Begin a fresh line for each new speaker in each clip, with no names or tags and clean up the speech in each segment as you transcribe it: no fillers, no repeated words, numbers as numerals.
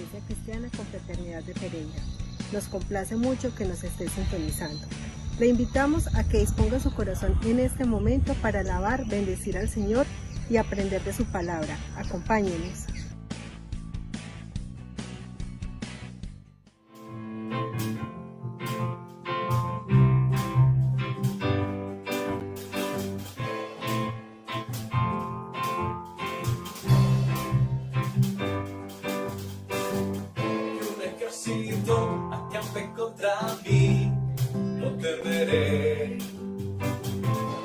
Iglesia Cristiana Confraternidad de Pereira. Nos complace mucho que nos esté sintonizando. Le invitamos a que disponga su corazón en este momento para alabar, bendecir al Señor y aprender de su palabra. Acompáñenos.
Acampe contra mí, no temeré.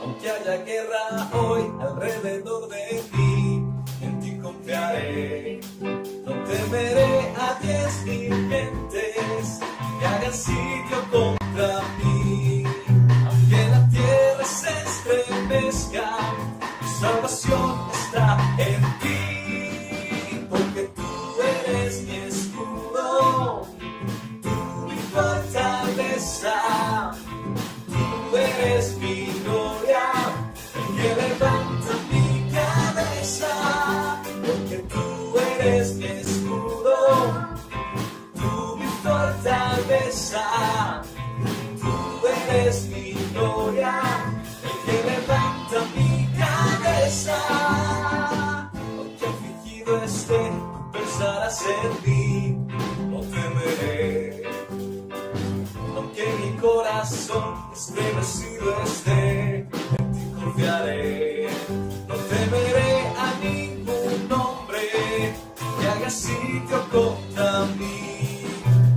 Aunque haya guerra hoy alrededor de mí, en ti confiaré. No temeré a 10,000 gentes que hagan sitio contra mí. Aunque la tierra se estremezca, mi salvación está en ti, porque tú eres mi escudo, fortaleza, tú eres mi gloria, el que levanta mi cabeza, porque tú eres mi escudo, tú mi fortaleza, tú eres mi gloria, el que levanta mi cabeza. Aunque afligido esté, tú pensarás en mí, no temeré. Aunque mi corazón estremecido esté, en ti confiaré. No temeré a ningún hombre que haga sitio contra mí.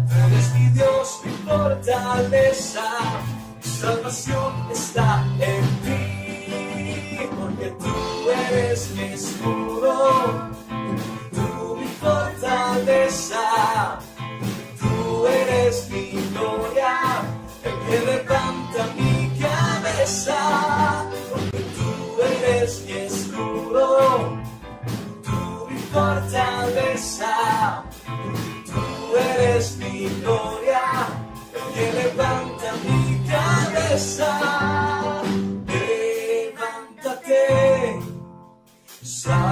Tú eres mi Dios, mi fortaleza, mi salvación está en ti, porque tú eres mi escudo, tú mi fortaleza, tú eres mi gloria, el que levanta mi cabeza, porque tú eres mi escudo, tú mi fortaleza, tú eres mi gloria, el que levanta mi cabeza. Levántate, sálvame,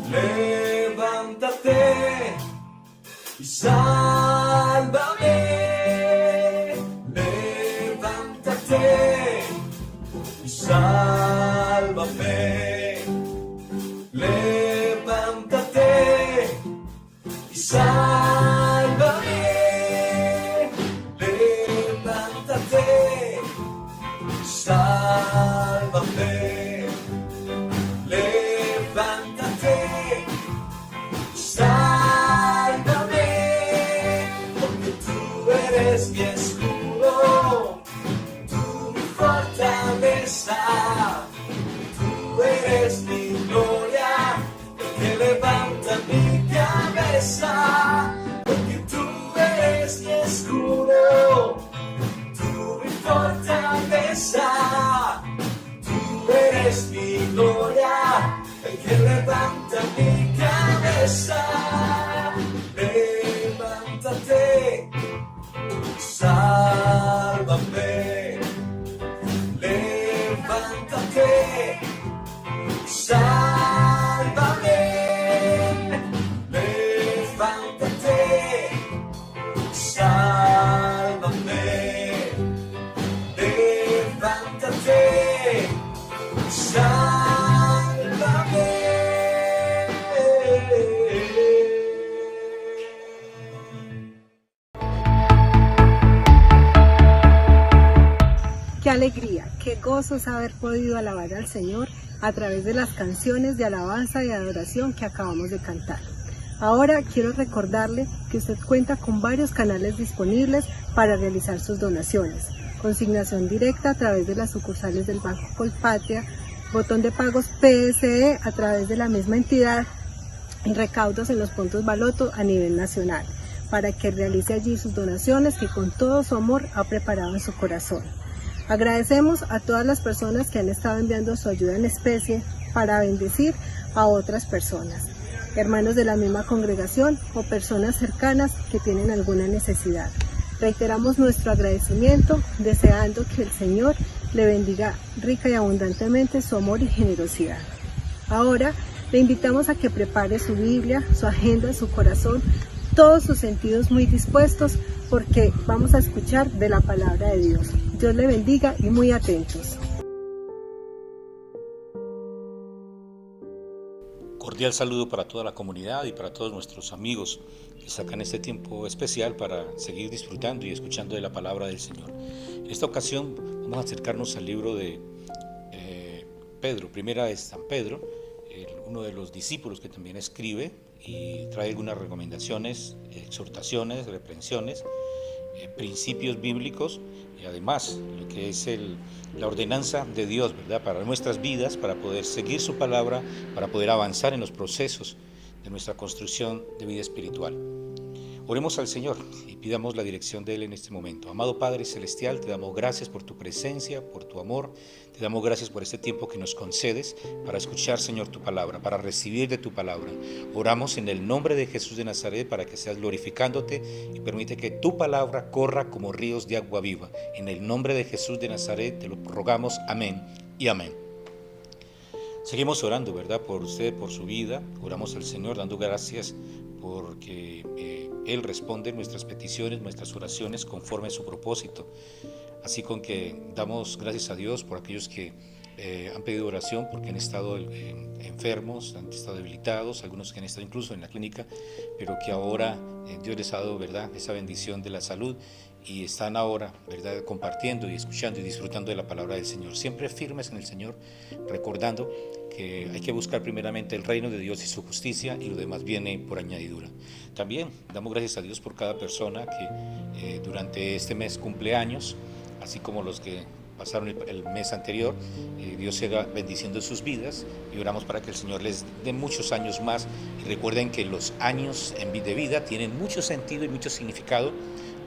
levántate y sálvame, levántate y sálvame, levántate y sálvame, levántate y sálvame, levántate y sálvame, porque tú eres mi escudo, tú mi fortaleza, tú eres mi gloria, el que levanta mi cabeza, porque tú eres mi escudo, tú mi fortaleza, tú eres mi gloria, el que levanta mi cabeza. Levántate, sálvame, levántate, sálvame, levántate, sálvame, levántate, sálvame.
Qué alegría, qué gozo es haber podido alabar al Señor a través de las canciones de alabanza y adoración que acabamos de cantar. Ahora quiero recordarle que usted cuenta con varios canales disponibles para realizar sus donaciones. Consignación directa a través de las sucursales del Banco Colpatria, botón de pagos PSE a través de la misma entidad y recaudos en los puntos Baloto a nivel nacional, para que realice allí sus donaciones que con todo su amor ha preparado en su corazón. Agradecemos a todas las personas que han estado enviando su ayuda en especie para bendecir a otras personas, hermanos de la misma congregación o personas cercanas que tienen alguna necesidad. Reiteramos nuestro agradecimiento, deseando que el Señor le bendiga rica y abundantemente su amor y generosidad. Ahora Le invitamos a que prepare su Biblia, su agenda, su corazón, todos sus sentidos muy dispuestos, porque vamos a escuchar de la palabra de Dios. Dios le bendiga y muy atentos.
Cordial saludo para toda la comunidad y para todos nuestros amigos que sacan este tiempo especial para seguir disfrutando y escuchando de la palabra del Señor. En esta ocasión vamos a acercarnos al libro de Pedro, primera de San Pedro, uno de los discípulos que también escribe y trae algunas recomendaciones, exhortaciones, reprensiones, principios bíblicos y además lo que es la ordenanza de Dios, ¿verdad? Para nuestras vidas, para poder seguir su palabra, para poder avanzar en los procesos de nuestra construcción de vida espiritual. Oremos al Señor y pidamos la dirección de Él en este momento. Amado Padre Celestial, te damos gracias por tu presencia, por tu amor. Te damos gracias por este tiempo que nos concedes para escuchar, Señor, tu palabra, para recibir de tu palabra. Oramos en el nombre de Jesús de Nazaret para que seas glorificándote y permite que tu palabra corra como ríos de agua viva. En el nombre de Jesús de Nazaret te lo rogamos. Amén y amén. Seguimos orando, ¿verdad? Por usted, por su vida. Oramos al Señor dando gracias porque Él responde nuestras peticiones, nuestras oraciones conforme a su propósito. Así con que damos gracias a Dios por aquellos que han pedido oración porque han estado enfermos, han estado debilitados, algunos que han estado incluso en la clínica, pero que ahora Dios les ha dado, ¿verdad?, esa bendición de la salud y están ahora, ¿verdad?, compartiendo y escuchando y disfrutando de la palabra del Señor. Siempre firmes en el Señor, recordando que hay que buscar primeramente el reino de Dios y su justicia y lo demás viene por añadidura. También damos gracias a Dios por cada persona que durante este mes cumple años, así como los que pasaron el mes anterior. Dios siga bendiciendo sus vidas y oramos para que el Señor les dé muchos años más. Y recuerden que los años de vida tienen mucho sentido y mucho significado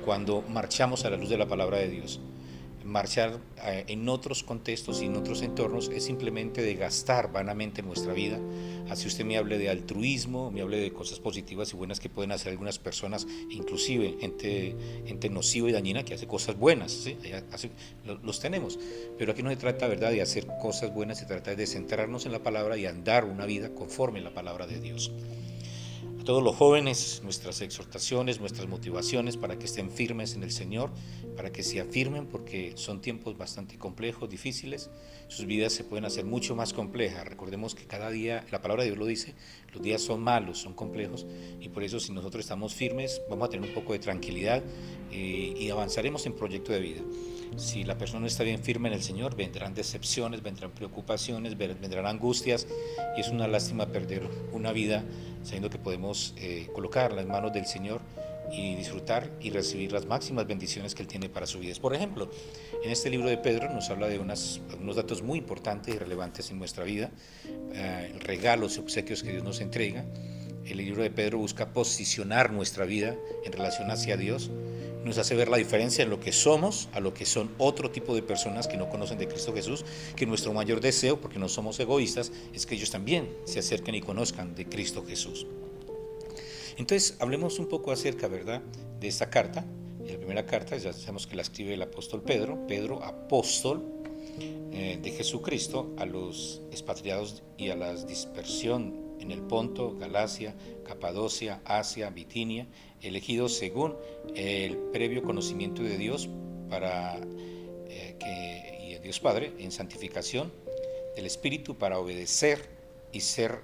cuando marchamos a la luz de la palabra de Dios. Marchar en otros contextos y en otros entornos es simplemente de gastar vanamente nuestra vida. Así usted me hable de altruismo, me hable de cosas positivas y buenas que pueden hacer algunas personas, inclusive gente nociva y dañina que hace cosas buenas, ¿sí? Los tenemos, pero aquí no se trata, ¿verdad?, de hacer cosas buenas, se trata de centrarnos en la palabra y andar una vida conforme a la palabra de Dios. A todos los jóvenes, nuestras exhortaciones, nuestras motivaciones para que estén firmes en el Señor, para que se afirmen porque son tiempos bastante complejos, difíciles, sus vidas se pueden hacer mucho más complejas. Recordemos que cada día, la palabra de Dios lo dice, los días son malos, son complejos y por eso si nosotros estamos firmes vamos a tener un poco de tranquilidad y avanzaremos en proyecto de vida. Si la persona no está bien firme en el Señor, vendrán decepciones, vendrán preocupaciones, vendrán angustias y es una lástima perder una vida sabiendo que podemos colocarla en manos del Señor y disfrutar y recibir las máximas bendiciones que Él tiene para su vida. Por ejemplo, en este libro de Pedro nos habla de unos datos muy importantes y relevantes en nuestra vida, regalos y obsequios que Dios nos entrega. El libro de Pedro busca posicionar nuestra vida en relación hacia Dios, nos hace ver la diferencia en lo que somos a lo que son otro tipo de personas que no conocen de Cristo Jesús, que nuestro mayor deseo, porque no somos egoístas, es que ellos también se acerquen y conozcan de Cristo Jesús. Entonces, hablemos un poco acerca, ¿verdad?, de esta carta. La primera carta, ya sabemos que la escribe el apóstol Pedro, apóstol de Jesucristo a los expatriados y a la dispersión en el Ponto, Galacia, Capadocia, Asia, Bitinia, elegidos según el previo conocimiento de Dios y de Dios Padre en santificación del Espíritu para obedecer y ser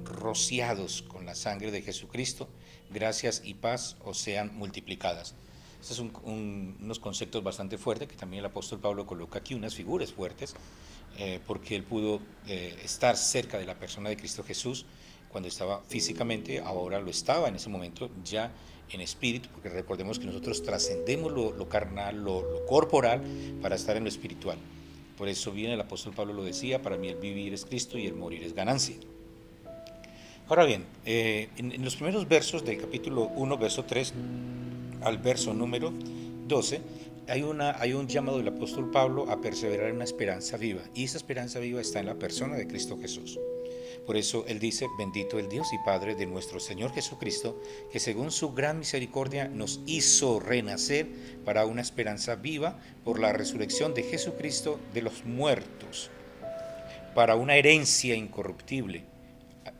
rociados con la sangre de Jesucristo, gracias y paz os sean multiplicadas. Estos son unos conceptos bastante fuertes que también el apóstol Pablo coloca aquí, unas figuras fuertes, porque él pudo estar cerca de la persona de Cristo Jesús cuando estaba físicamente, ahora lo estaba en ese momento ya en espíritu, porque recordemos que nosotros trascendemos lo carnal, lo corporal, para estar en lo espiritual. Por eso bien el apóstol Pablo lo decía, para mí el vivir es Cristo y el morir es ganancia. Ahora bien, en los primeros versos del capítulo 1, verso 3 al verso número 12, hay un llamado del apóstol Pablo a perseverar en una esperanza viva, y esa esperanza viva está en la persona de Cristo Jesús. Por eso él dice: bendito el Dios y Padre de nuestro Señor Jesucristo, que según su gran misericordia nos hizo renacer para una esperanza viva por la resurrección de Jesucristo de los muertos, para una herencia incorruptible.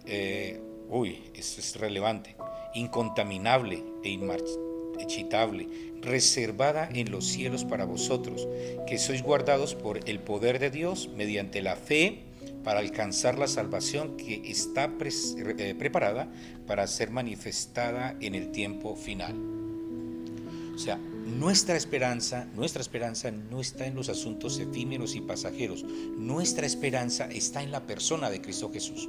Esto es relevante, incontaminable e inmarchitable, reservada en los cielos para vosotros, que sois guardados por el poder de Dios mediante la fe para alcanzar la salvación que está preparada para ser manifestada en el tiempo final. O sea, nuestra esperanza no está en los asuntos efímeros y pasajeros. Nuestra esperanza está en la persona de Cristo Jesús.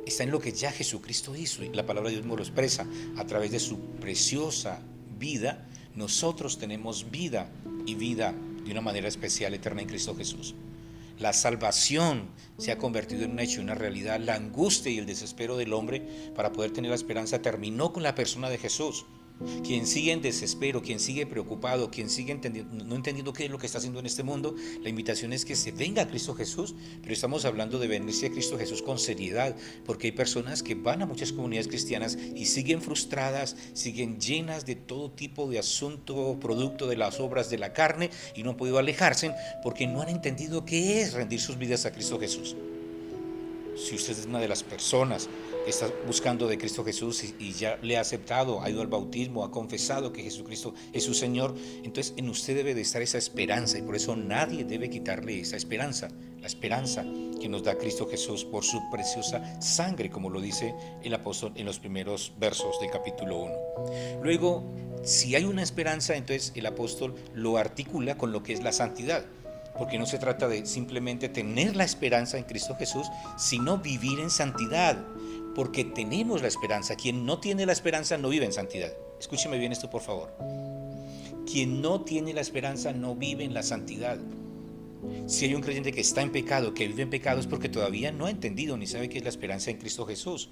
Está en lo que ya Jesucristo hizo, y la palabra de Dios nos lo expresa a través de su preciosa vida. Nosotros tenemos vida, y vida de una manera especial, eterna en Cristo Jesús. La salvación se ha convertido en un hecho, una realidad. La angustia y el desespero del hombre para poder tener la esperanza terminó con la persona de Jesús. Quien sigue en desespero, quien sigue preocupado, quien sigue no entendiendo qué es lo que está haciendo en este mundo, la invitación es que se venga a Cristo Jesús. Pero estamos hablando de venirse a Cristo Jesús con seriedad, porque hay personas que van a muchas comunidades cristianas y siguen frustradas, siguen llenas de todo tipo de asunto, producto de las obras de la carne, y no han podido alejarse porque no han entendido qué es rendir sus vidas a Cristo Jesús. Si usted es una de las personas que está buscando de Cristo Jesús y ya le ha aceptado, ha ido al bautismo, ha confesado que Jesucristo es su Señor, entonces en usted debe de estar esa esperanza, y por eso nadie debe quitarle esa esperanza, la esperanza que nos da Cristo Jesús por su preciosa sangre, como lo dice el apóstol en los primeros versos del capítulo 1. Luego, si hay una esperanza, entonces el apóstol lo articula con lo que es la santidad. Porque no se trata de simplemente tener la esperanza en Cristo Jesús, sino vivir en santidad, porque tenemos la esperanza. Quien no tiene la esperanza no vive en santidad. Escúcheme bien esto, por favor. Quien no tiene la esperanza no vive en la santidad. Si hay un creyente que está en pecado, que vive en pecado, es porque todavía no ha entendido ni sabe qué es la esperanza en Cristo Jesús.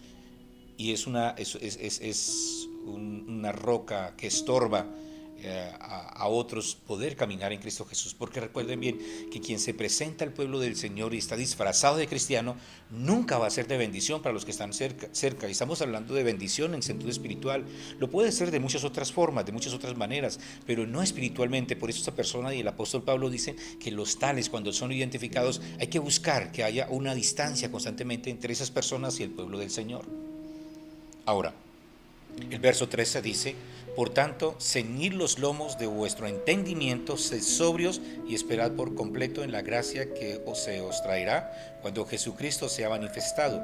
Y es una roca que estorba a otros poder caminar en Cristo Jesús, porque recuerden bien que quien se presenta al pueblo del Señor y está disfrazado de cristiano nunca va a ser de bendición para los que están cerca. Y estamos hablando de bendición en sentido espiritual. Lo puede ser de muchas otras formas, de muchas otras maneras, pero no espiritualmente. Por eso esta persona y el apóstol Pablo dicen que los tales, cuando son identificados, hay que buscar que haya una distancia constantemente entre esas personas y el pueblo del Señor. Ahora, el verso 13 dice: por tanto, ceñid los lomos de vuestro entendimiento, sed sobrios y esperad por completo en la gracia que se os traerá cuando Jesucristo sea manifestado.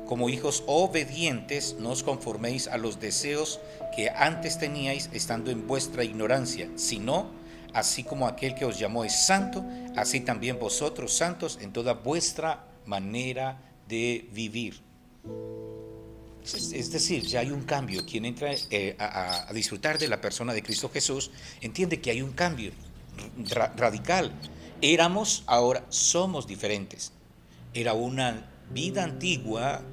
Como hijos obedientes, no os conforméis a los deseos que antes teníais estando en vuestra ignorancia, sino, así como aquel que os llamó es santo, así también vosotros santos en toda vuestra manera de vivir. Es decir, ya hay un cambio. Quien entra a disfrutar de la persona de Cristo Jesús entiende que hay un cambio radical. Éramos, ahora somos diferentes. Era una vida antigua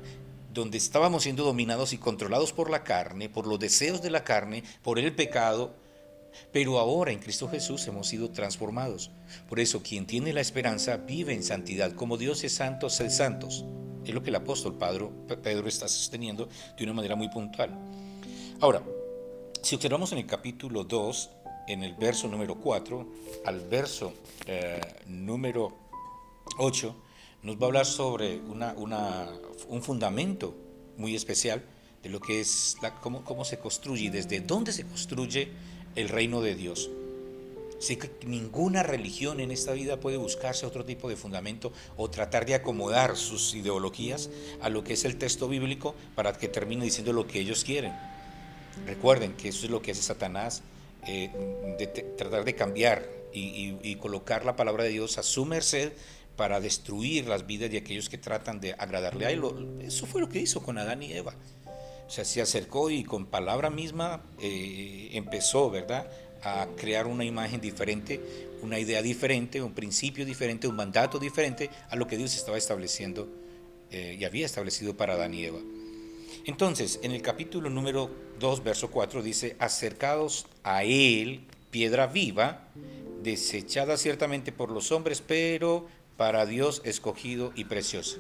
donde estábamos siendo dominados y controlados por la carne, por los deseos de la carne, por el pecado. Pero ahora en Cristo Jesús hemos sido transformados. Por eso quien tiene la esperanza vive en santidad. Como Dios es santo, sed santos. Es lo que el apóstol Pedro está sosteniendo de una manera muy puntual. Ahora, si observamos en el capítulo 2, en el verso número 4 al verso número 8, nos va a hablar sobre un fundamento muy especial de lo que es cómo se construye y desde dónde se construye el reino de Dios. Sé que ninguna religión en esta vida puede buscarse otro tipo de fundamento o tratar de acomodar sus ideologías a lo que es el texto bíblico para que termine diciendo lo que ellos quieren. Recuerden que eso es lo que hace Satanás, tratar de cambiar y colocar la palabra de Dios a su merced para destruir las vidas de aquellos que tratan de agradarle a él. Eso fue lo que hizo con Adán y Eva. O sea, se acercó y con palabra misma empezó, ¿verdad?, a crear una imagen diferente, una idea diferente, un principio diferente, un mandato diferente a lo que Dios estaba estableciendo y había establecido para Adán y Eva. Entonces, en el capítulo número 2, verso 4 dice: acercados a él, piedra viva, desechada ciertamente por los hombres, pero para Dios escogido y preciosa.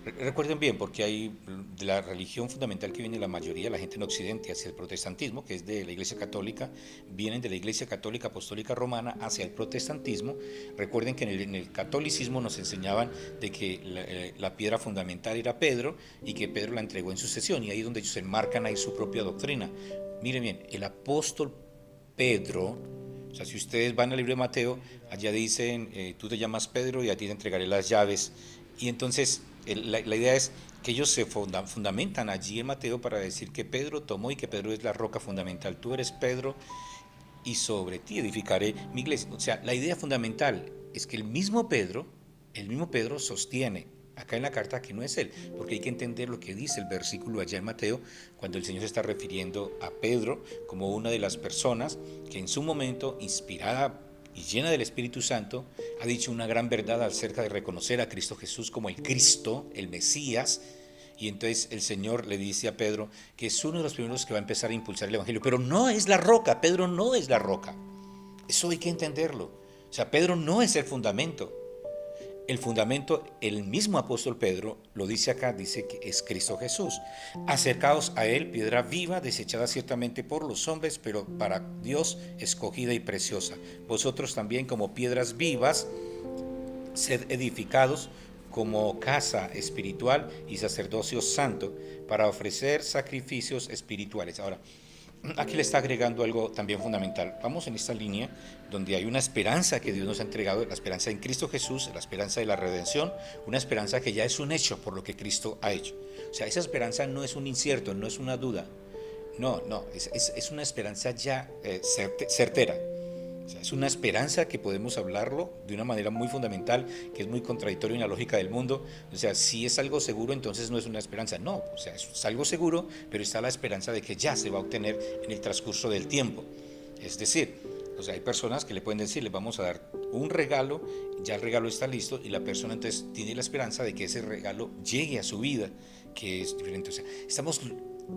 Recuerden bien, porque hay de la religión fundamental que viene la mayoría de la gente en Occidente hacia el protestantismo, que es de la Iglesia Católica, vienen de la Iglesia Católica Apostólica Romana hacia el protestantismo. Recuerden que en el catolicismo nos enseñaban de que la piedra fundamental era Pedro y que Pedro la entregó en sucesión, y ahí es donde ellos enmarcan ahí su propia doctrina. Miren bien, el apóstol Pedro, o sea, si ustedes van al libro de Mateo, allá dicen, tú te llamas Pedro y a ti te entregaré las llaves. Y entonces la idea es que ellos se fundamentan allí en Mateo para decir que Pedro tomó y que Pedro es la roca fundamental. Tú eres Pedro y sobre ti edificaré mi iglesia. O sea, la idea fundamental es que el mismo Pedro sostiene acá en la carta que no es él, porque hay que entender lo que dice el versículo allá en Mateo, cuando el Señor se está refiriendo a Pedro como una de las personas que en su momento, inspirada y llena del Espíritu Santo, ha dicho una gran verdad acerca de reconocer a Cristo Jesús como el Cristo, el Mesías. Y entonces el Señor le dice a Pedro que es uno de los primeros que va a empezar a impulsar el Evangelio, pero no es la roca, Pedro no es la roca. Eso hay que entenderlo. O sea, Pedro no es el fundamento. El fundamento, el mismo apóstol Pedro lo dice acá, dice que es Cristo Jesús. Acercaos a él, piedra viva, desechada ciertamente por los hombres, pero para Dios escogida y preciosa. Vosotros también, como piedras vivas, sed edificados como casa espiritual y sacerdocio santo para ofrecer sacrificios espirituales. Ahora, aquí le está agregando algo también fundamental. Vamos en esta línea donde hay una esperanza que Dios nos ha entregado, la esperanza en Cristo Jesús, la esperanza de la redención, una esperanza que ya es un hecho por lo que Cristo ha hecho. O sea, esa esperanza no es un incierto, no es una duda. No, es una esperanza ya certera. O sea, es una esperanza que podemos hablarlo de una manera muy fundamental, que es muy contradictorio en la lógica del mundo. O sea, si es algo seguro, entonces no es una esperanza. No, o sea, es algo seguro, pero está la esperanza de que ya se va a obtener en el transcurso del tiempo. Es decir, o sea, hay personas que le pueden decir, le vamos a dar un regalo, ya el regalo está listo, y la persona entonces tiene la esperanza de que ese regalo llegue a su vida, que es diferente. O sea, estamos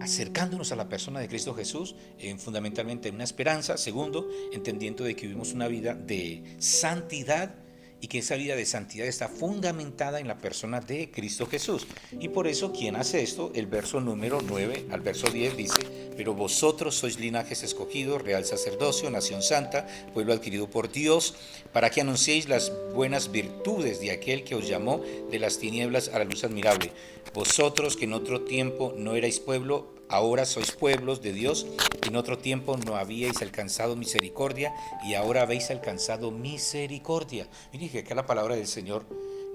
acercándonos a la persona de Cristo Jesús, fundamentalmente una esperanza. Segundo, entendiendo de que vivimos una vida de santidad y que esa vida de santidad está fundamentada en la persona de Cristo Jesús. Y por eso, ¿quién hace esto? El verso número 9 al verso 10 dice: pero vosotros sois linajes escogidos, real sacerdocio, nación santa, pueblo adquirido por Dios, para que anunciéis las buenas virtudes de aquel que os llamó de las tinieblas a la luz admirable. Vosotros que en otro tiempo no erais pueblo, ahora sois pueblos de Dios, en otro tiempo no habíais alcanzado misericordia y ahora habéis alcanzado misericordia. Miren que acá la palabra del Señor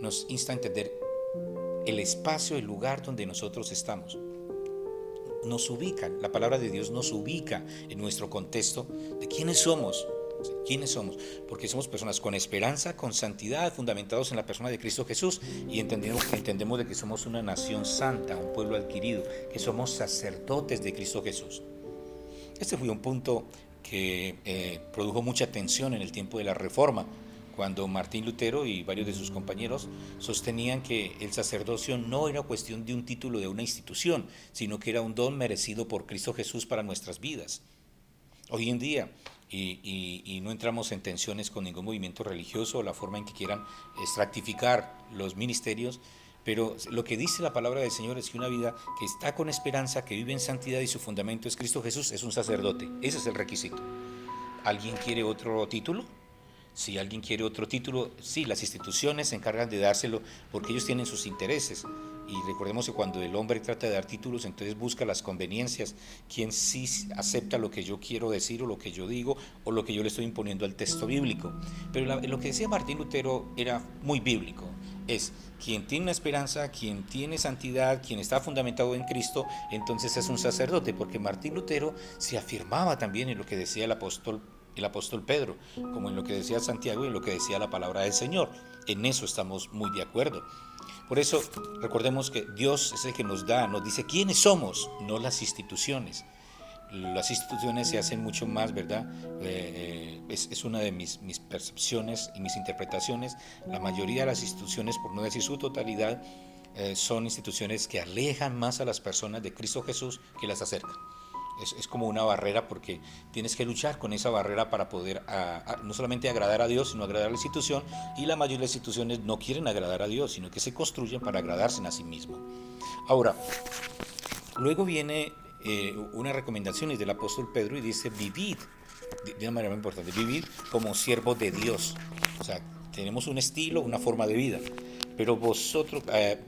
nos insta a entender el espacio, el lugar donde nosotros estamos. Nos ubica, la palabra de Dios nos ubica en nuestro contexto de quiénes somos. ¿Quiénes somos? Porque somos personas con esperanza, con santidad, fundamentados en la persona de Cristo Jesús, y entendemos de que somos una nación santa, un pueblo adquirido, que somos sacerdotes de Cristo Jesús. Este fue un punto que produjo mucha tensión en el tiempo de la Reforma, cuando Martín Lutero y varios de sus compañeros sostenían que el sacerdocio no era cuestión de un título de una institución, sino que era un don merecido por Cristo Jesús para nuestras vidas. Hoy en día, y no entramos en tensiones con ningún movimiento religioso o la forma en que quieran estratificar los ministerios, pero lo que dice la palabra del Señor es que una vida que está con esperanza, que vive en santidad y su fundamento es Cristo Jesús, es un sacerdote. Ese es el requisito. ¿Alguien quiere otro título? Si alguien quiere otro título, sí, las instituciones se encargan de dárselo porque ellos tienen sus intereses. Y recordemos que cuando el hombre trata de dar títulos, entonces busca las conveniencias, quien sí acepta lo que yo quiero decir o lo que yo digo o lo que yo le estoy imponiendo al texto bíblico. Pero lo que decía Martín Lutero era muy bíblico, es quien tiene una esperanza, quien tiene santidad, quien está fundamentado en Cristo, entonces es un sacerdote, porque Martín Lutero se afirmaba también en lo que decía el apóstol Pedro, como en lo que decía Santiago y en lo que decía la palabra del Señor. En eso estamos muy de acuerdo. Por eso recordemos que Dios es el que nos dice quiénes somos, no las instituciones. Las instituciones se hacen mucho más, ¿verdad? Es una de mis percepciones y mis interpretaciones. La mayoría de las instituciones, por no decir su totalidad, son instituciones que alejan más a las personas de Cristo Jesús que las acercan. es como una barrera, porque tienes que luchar con esa barrera para poder no solamente agradar a Dios, sino agradar a la institución, y la mayoría de las instituciones no quieren agradar a Dios, sino que se construyen para agradarse a sí mismos. Ahora, luego viene unas recomendaciones del apóstol Pedro y dice: vivid, de una manera muy importante, vivid como siervos de Dios. O sea, tenemos un estilo, una forma de vida. Pero vosotros,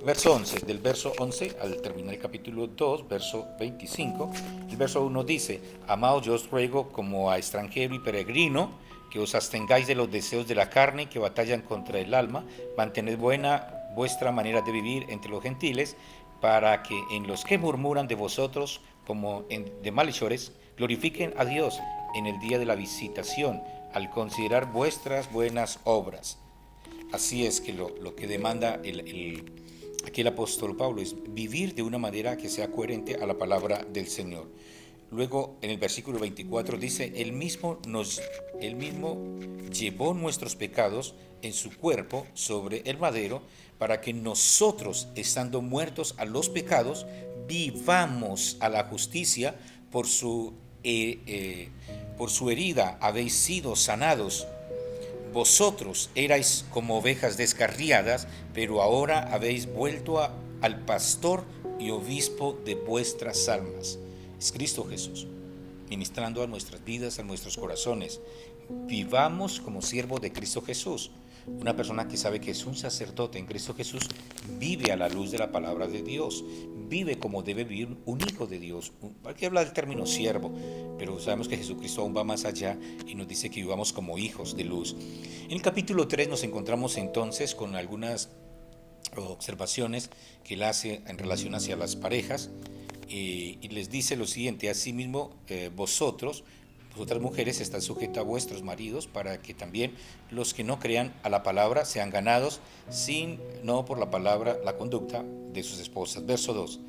verso 11, del verso 11 al terminar el capítulo 2, verso 25, el verso 1 dice: amados, yo os ruego como a extranjero y peregrino, que os abstengáis de los deseos de la carne que batallan contra el alma, mantened buena vuestra manera de vivir entre los gentiles, para que en los que murmuran de vosotros como de malhechores, glorifiquen a Dios en el día de la visitación, al considerar vuestras buenas obras. Así es que lo que demanda aquí el apóstol Pablo es vivir de una manera que sea coherente a la palabra del Señor. Luego en el versículo 24 dice: Él mismo llevó nuestros pecados en su cuerpo sobre el madero, para que nosotros, estando muertos a los pecados, vivamos a la justicia. Por su herida habéis sido sanados. Vosotros erais como ovejas descarriadas, pero ahora habéis vuelto al pastor y obispo de vuestras almas. Es Cristo Jesús, ministrando a nuestras vidas, a nuestros corazones. Vivamos como siervos de Cristo Jesús. Una persona que sabe que es un sacerdote en Cristo Jesús vive a la luz de la palabra de Dios, vive como debe vivir un hijo de Dios. Hay que hablar del término siervo, pero sabemos que Jesucristo aún va más allá y nos dice que vivamos como hijos de luz. En el capítulo 3 nos encontramos entonces con algunas observaciones que él hace en relación hacia las parejas, y les dice lo siguiente: asimismo vosotras mujeres, están sujetas a vuestros maridos, para que también los que no crean a la palabra sean ganados, no por la palabra, la conducta de sus esposas. Verso 2: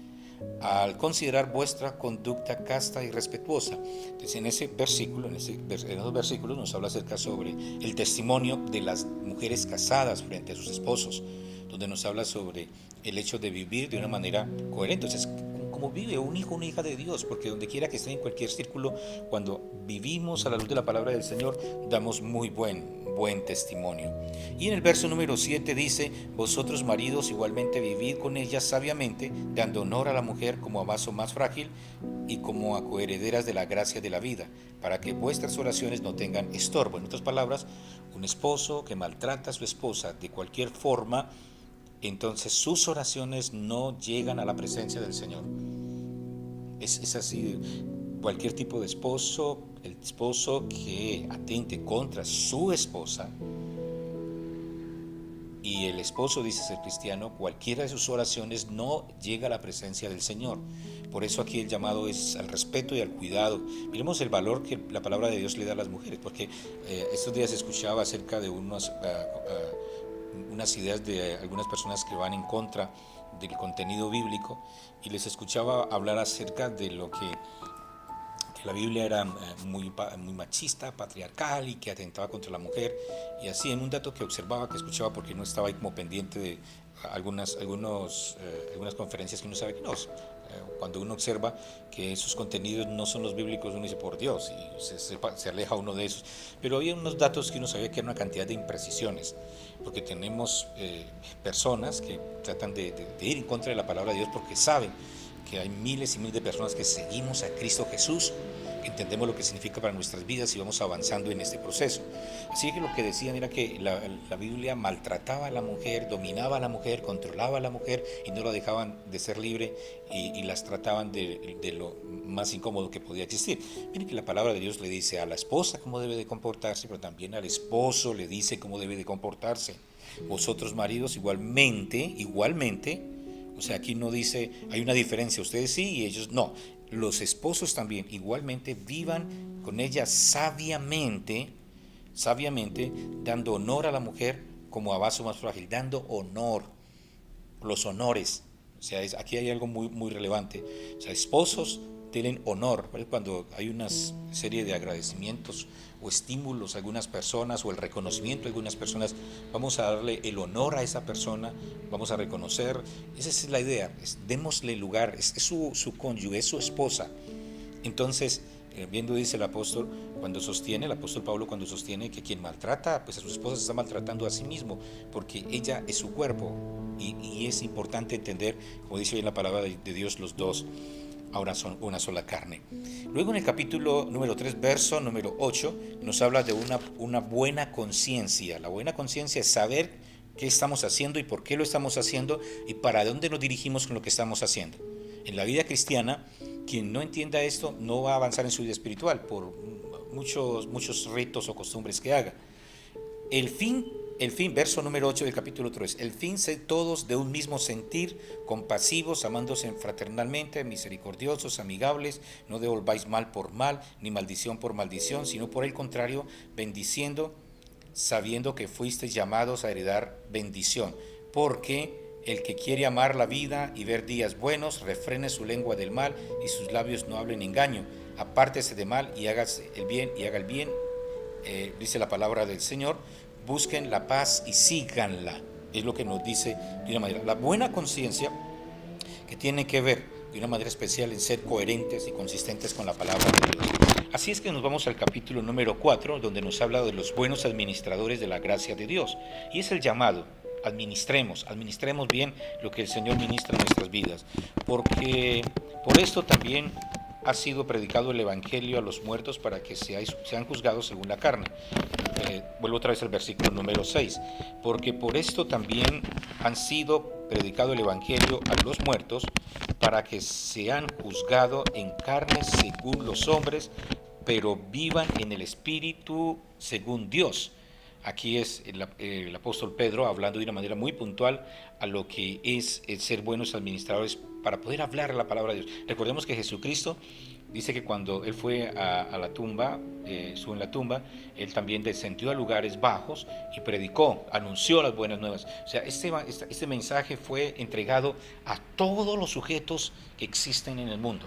al considerar vuestra conducta casta y respetuosa. Entonces en esos versículos nos habla acerca sobre el testimonio de las mujeres casadas frente a sus esposos, donde nos habla sobre el hecho de vivir de una manera coherente. Entonces, como vive un hijo, una hija de Dios, porque donde quiera que esté, en cualquier círculo, cuando vivimos a la luz de la palabra del Señor, damos muy buen testimonio. Y en el verso número 7 dice: vosotros maridos igualmente vivid con ellas sabiamente, dando honor a la mujer como a vaso más frágil y como a coherederas de la gracia de la vida, para que vuestras oraciones no tengan estorbo. En otras palabras, un esposo que maltrata a su esposa de cualquier forma, entonces sus oraciones no llegan a la presencia del Señor. Es así. Cualquier tipo de esposo, el esposo que atente contra su esposa, y el esposo dice ser cristiano, cualquiera de sus oraciones no llega a la presencia del Señor. Por eso aquí el llamado es al respeto y al cuidado. Miremos el valor que la palabra de Dios le da a las mujeres, porque estos días escuchaba acerca de unas ideas de algunas personas que van en contra del contenido bíblico, y les escuchaba hablar acerca de lo que la Biblia era muy machista, patriarcal, y que atentaba contra la mujer, y así. En un dato que observaba, que escuchaba, porque no estaba ahí como pendiente de algunas conferencias que uno sabe que no, cuando uno observa que esos contenidos no son los bíblicos, uno dice: por Dios, y se aleja uno de esos. Pero había unos datos que uno sabía que era una cantidad de imprecisiones, porque tenemos personas que tratan de ir en contra de la palabra de Dios, porque saben que hay miles y miles de personas que seguimos a Cristo Jesús, que entendemos lo que significa para nuestras vidas y vamos avanzando en este proceso. Así que lo que decían era que la Biblia maltrataba a la mujer, dominaba a la mujer, controlaba a la mujer y no la dejaban de ser libre, y las trataban de lo más incómodo que podía existir. Miren que la palabra de Dios le dice a la esposa cómo debe de comportarse, pero también al esposo le dice cómo debe de comportarse. Vosotros maridos igualmente, o sea, aquí no dice hay una diferencia, ustedes sí y ellos no. Los esposos también igualmente vivan con ella sabiamente, dando honor a la mujer como a vaso más frágil, dando honor, los honores. O sea, aquí hay algo muy relevante. O sea, esposos tienen honor. Cuando hay una serie de agradecimientos o estímulos a algunas personas, o el reconocimiento a algunas personas, vamos a darle el honor a esa persona, vamos a reconocer. Esa es la idea, démosle lugar, es su cónyuge, es su esposa. Entonces, viendo dice el apóstol Pablo cuando sostiene que quien maltrata pues a su esposa se está maltratando a sí mismo, porque ella es su cuerpo, y es importante entender, como dice hoy en la palabra de Dios, los dos ahora son una sola carne. Luego en el capítulo número 3, verso número 8, nos habla de una buena conciencia. La buena conciencia es saber qué estamos haciendo y por qué lo estamos haciendo y para dónde nos dirigimos con lo que estamos haciendo. En la vida cristiana, quien no entienda esto no va a avanzar en su vida espiritual por muchos ritos o costumbres que haga. El fin, verso número 8 del capítulo 3, el fin, sed todos de un mismo sentir, compasivos, amándose fraternalmente, misericordiosos, amigables, no devolváis mal por mal, ni maldición por maldición, sino por el contrario, bendiciendo, sabiendo que fuisteis llamados a heredar bendición. Porque el que quiere amar la vida y ver días buenos, refrene su lengua del mal y sus labios no hablen engaño. Apártese de mal y hágase el bien y haga el bien. Dice la palabra del Señor, busquen la paz y síganla. Es lo que nos dice de una manera. La buena conciencia, que tiene que ver de una manera especial en ser coherentes y consistentes con la palabra de Dios. Así es que nos vamos al capítulo número 4, donde nos habla de los buenos administradores de la gracia de Dios. Y es el llamado, administremos bien lo que el Señor ministra en nuestras vidas. Porque por esto también ha sido predicado el Evangelio a los muertos para que sean juzgados según la carne. Vuelvo otra vez al versículo número 6. Porque por esto también han sido predicado el Evangelio a los muertos para que sean juzgados en carne según los hombres, pero vivan en el Espíritu según Dios. Aquí es el apóstol Pedro hablando de una manera muy puntual a lo que es el ser buenos administradores para poder hablar la palabra de Dios. Recordemos que Jesucristo dice que cuando Él fue a la tumba, estuvo en la tumba, Él también descendió a lugares bajos y predicó, anunció las buenas nuevas. O sea, este mensaje fue entregado a todos los sujetos que existen en el mundo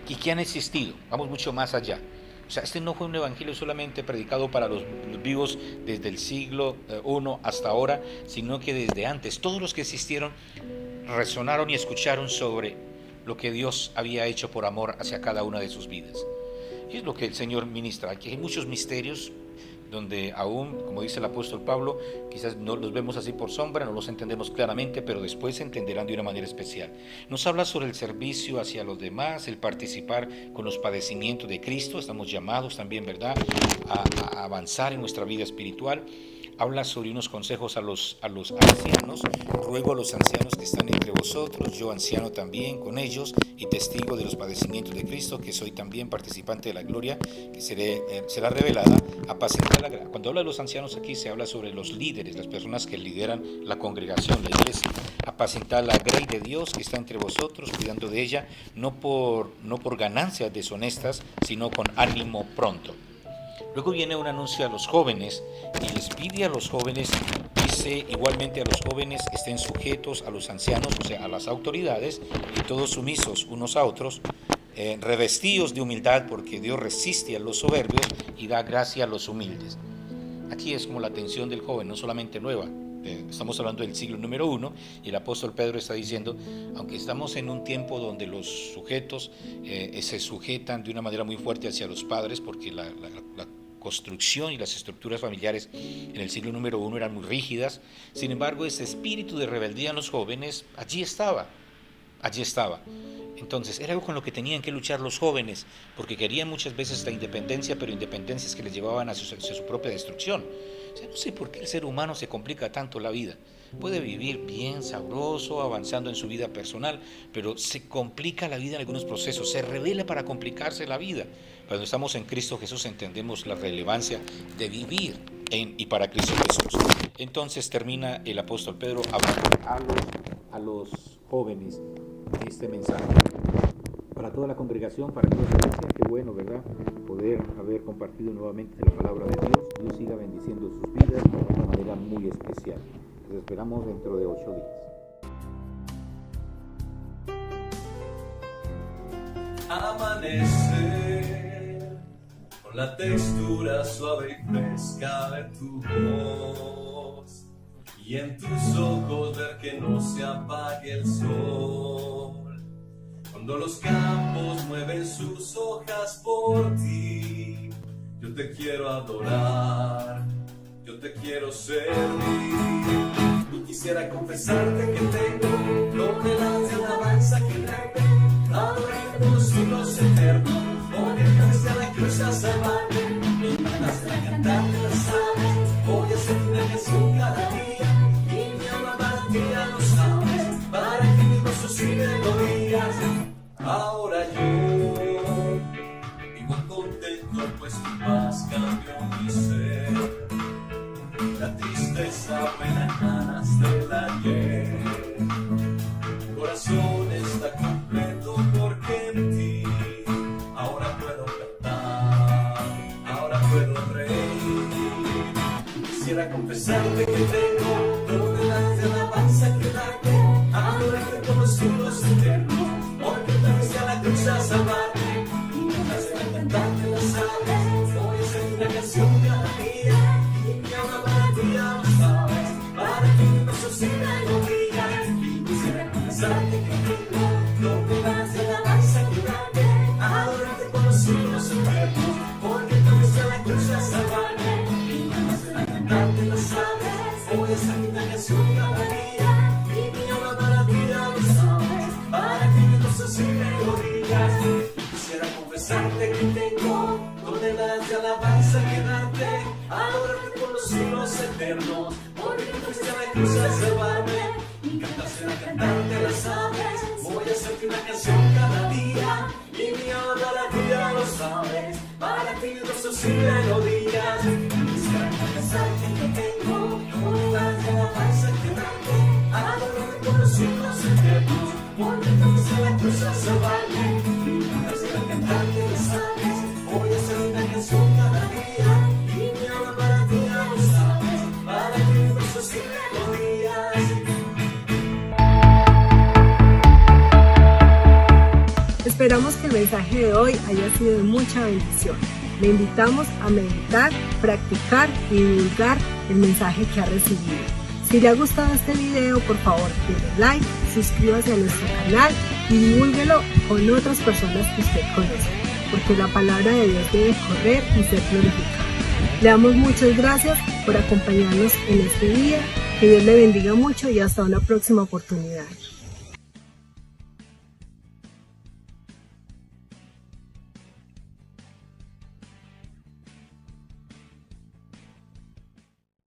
y que han existido. Vamos mucho más allá. O sea, este no fue un evangelio solamente predicado para los vivos desde el siglo I hasta ahora, sino que desde antes, todos los que existieron resonaron y escucharon sobre lo que Dios había hecho por amor hacia cada una de sus vidas. Y es lo que el Señor ministra. Aquí hay muchos misterios donde aún, como dice el apóstol Pablo, quizás no los vemos así por sombra, no los entendemos claramente, pero después se entenderán de una manera especial. Nos habla sobre el servicio hacia los demás, el participar con los padecimientos de Cristo. Estamos llamados también, ¿verdad?, a avanzar en nuestra vida espiritual. Habla sobre unos consejos a los ancianos. Ruego a los ancianos que están entre vosotros, yo anciano también con ellos y testigo de los padecimientos de Cristo, que soy también participante de la gloria que será revelada, apacentar la gracia. Cuando habla de los ancianos aquí se habla sobre los líderes, las personas que lideran la congregación, la iglesia. Apacentar la grey de Dios que está entre vosotros, cuidando de ella, no por ganancias deshonestas, sino con ánimo pronto. Luego viene un anuncio a los jóvenes y les pide a los jóvenes, dice igualmente a los jóvenes, estén sujetos a los ancianos, o sea, a las autoridades, y todos sumisos unos a otros, revestidos de humildad, porque Dios resiste a los soberbios y da gracia a los humildes. Aquí es como la atención del joven, no solamente nueva. Estamos hablando del siglo número 1 y el apóstol Pedro está diciendo, aunque estamos en un tiempo donde los sujetos se sujetan de una manera muy fuerte hacia los padres, porque la construcción y las estructuras familiares en el siglo número 1 eran muy rígidas, sin embargo ese espíritu de rebeldía en los jóvenes allí estaba. Entonces era algo con lo que tenían que luchar los jóvenes, porque querían muchas veces la independencia, pero independencias que les llevaban hacia su propia destrucción. O sea, no sé por qué el ser humano se complica tanto la vida. Puede vivir bien, sabroso, avanzando en su vida personal, pero se complica la vida en algunos procesos, se revela para complicarse la vida. Cuando estamos en Cristo Jesús entendemos la relevancia de vivir en y para Cristo Jesús. Entonces termina el apóstol Pedro hablando a los jóvenes este mensaje. Para toda la congregación, para toda la iglesia, qué bueno, ¿verdad?, poder haber compartido nuevamente la palabra de Dios. Dios siga bendiciendo sus vidas de una manera muy especial. Les esperamos dentro de 8 días.
Amanecer con la textura suave y fresca de tu voz, y en tus ojos ver que no se apague el sol, con Cuando los campos mueven sus hojas por ti, yo te quiero adorar, yo te quiero servir. Y quisiera confesarte que tengo toneladas de alabanza que darte, adorarte por los siglos eternos, porque fuiste a la cruz a salvarme, y mandaste a cantarte las aves. Voy a hacer una canción cada día, y mi alma para ti ya lo sabes, para que mis pasos y melodías. Ahora yo vivo contento, pues tu paz cambió mi ser. La tristeza pena ganas del ayer. Mi corazón está completo porque en ti ahora puedo cantar, ahora puedo reír. Quisiera confesarte que tengo toneladas de alabanza que darte, adorarte por los siglos eternos, porque te fuiste a la cruz a salvarme, y me mandaste a cantarte las aves. Voy a hacer una canción cada día, y mi alma para ti ya lo sabes, para que mis pasos y melodías. Y quisiera confesarte que tengo toneladas de alabanza que darte, adorarte por los siglos eternos, porque te fuiste a la cruz a salvarme, y me mandaste a cantarte las aves. Voy a hacer una canción cada día, y mi alma para ti ya lo sabes, para que mis pasos y melodías. Quisiera confesarte que tengo toneladas de alabanza que darte, adorarte por los siglos eternos, porque tú fuiste a la cruz a salvarme, y cantaste a cantarte las aves. Voy a hacerte una canción cada día, y mi alma para ti ya lo sabes, para que mis pasos y melodías. Quisiera confesarte que tengo toneladas de alabanza que darte, adorarte por los siglos eternos, porque tú fuiste a la cruz a salvarme, y cantaste a cantarte las aves. Voy a hacer una canción cada día, y mi alma para ti ya lo sabes, para que mis pasos y melodías.
Esperamos que el mensaje de hoy haya sido de mucha bendición. Le invitamos a meditar, practicar y divulgar el mensaje que ha recibido. Si le ha gustado este video, por favor, denle like, suscríbase a nuestro canal y divúlguelo con otras personas que usted conoce, porque la palabra de Dios debe correr y ser glorificada. Le damos muchas gracias por acompañarnos en este día. Que Dios le bendiga mucho y hasta una próxima oportunidad.